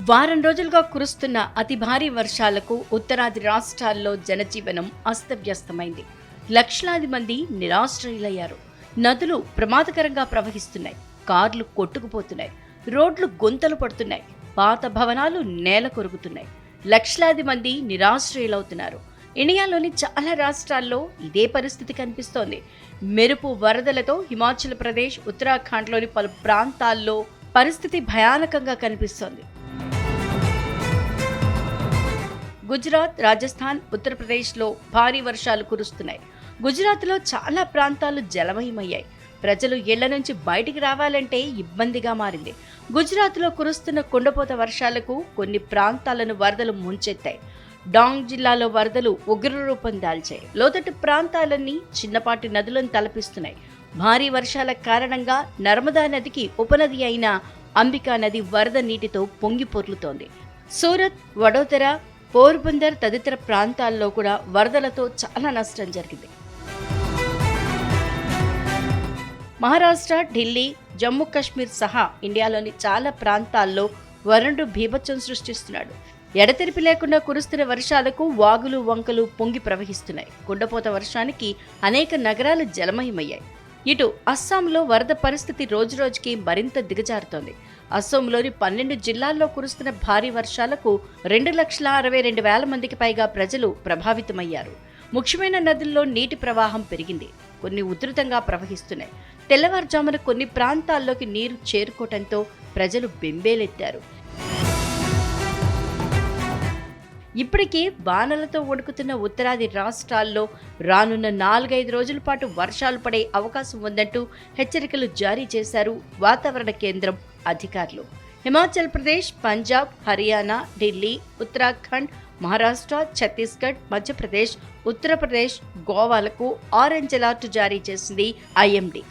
వారం రోజులుగా కురుస్తున్న అతి భారీ వర్షాలకు ఉత్తరాది రాష్ట్రాల్లో జనజీవనం అస్తవ్యస్తమైంది. లక్షలాది మంది నిరాశ్రయులయ్యారు. నదులు ప్రమాదకరంగా ప్రవహిస్తున్నాయి. కార్లు కొట్టుకుపోతున్నాయి. రోడ్లు గుంతలు పడుతున్నాయి. పాత భవనాలు నేల కొరుగుతున్నాయి. లక్షలాది మంది నిరాశ్రయులవుతున్నారు. ఇండియాలోని చాలా రాష్ట్రాల్లో ఇదే పరిస్థితి కనిపిస్తోంది. మెరుపు వరదలతో హిమాచల్ ప్రదేశ్, ఉత్తరాఖండ్లోని పలు ప్రాంతాల్లో పరిస్థితి భయానకంగా కనిపిస్తోంది. గుజరాత్, రాజస్థాన్, ఉత్తరప్రదేశ్లో భారీ వర్షాలు కురుస్తున్నాయి. గుజరాత్లో చాలా ప్రాంతాలు జలమయమయ్యాయి. ప్రజలు ఇళ్ల నుంచి బయటికి రావాలంటే ఇబ్బందిగా మారింది. గుజరాత్లో కురుస్తున్న కుండపోత వర్షాలకు కొన్ని ప్రాంతాలను వరదలు ముంచెత్తాయి. డాంగ్ జిల్లాలో వరదలు ఉగ్రరూపం దాల్చాయి. లోతట్టు ప్రాంతాలన్నీ చిన్నపాటి నదులను తలపిస్తున్నాయి. భారీ వర్షాల కారణంగా నర్మదా నదికి ఉపనది అయిన అంబికా నది వరద నీటితో పొంగి పొర్లుతోంది. సూరత్, వడోదర, పోర్బందర్ తదితర ప్రాంతాల్లో కూడా వరదలతో చాలా నష్టం జరిగింది. మహారాష్ట్ర, ఢిల్లీ, జమ్మూ కాశ్మీర్ సహా ఇండియాలోని చాలా ప్రాంతాల్లో వరుణుడు బీభత్సం సృష్టిస్తున్నాడు. ఎడతెరిపి లేకుండా కురుస్తున్న వర్షాలకు వాగులు, వంకలు పొంగి ప్రవహిస్తున్నాయి. కుండపోత వర్షానికి అనేక నగరాలు జలమయమయ్యాయి. ఇటు అస్సాంలో వరద పరిస్థితి రోజురోజుకి మరింత దిగజారుతోంది. అస్సాంలోని 12 జిల్లాల్లో కురుస్తున్న భారీ వర్షాలకు 2,62,000 మందికి పైగా ప్రజలు ప్రభావితమయ్యారు. ముఖ్యమైన నదుల్లో నీటి ప్రవాహం పెరిగింది. కొన్ని ఉధృతంగా ప్రవహిస్తున్నాయి. తెల్లవారుజామున కొన్ని ప్రాంతాల్లోకి నీరు చేరుకోవడంతో ప్రజలు బెంబేలెత్తారు. ఇప్పటికే వానలతో వణుకుతున్న ఉత్తరాది రాష్ట్రాల్లో రానున్న 4-5 రోజుల పాటు వర్షాలు పడే అవకాశం ఉందంటూ హెచ్చరికలు జారీ చేశారు వాతావరణ కేంద్రం అధికారులు. హిమాచల్ ప్రదేశ్, పంజాబ్, హర్యానా, ఢిల్లీ, ఉత్తరాఖండ్, మహారాష్ట్ర, ఛత్తీస్గఢ్, మధ్యప్రదేశ్, ఉత్తరప్రదేశ్, గోవాలకు ఆరెంజ్ అలర్ట్ జారీ చేసింది ఐఎండీ.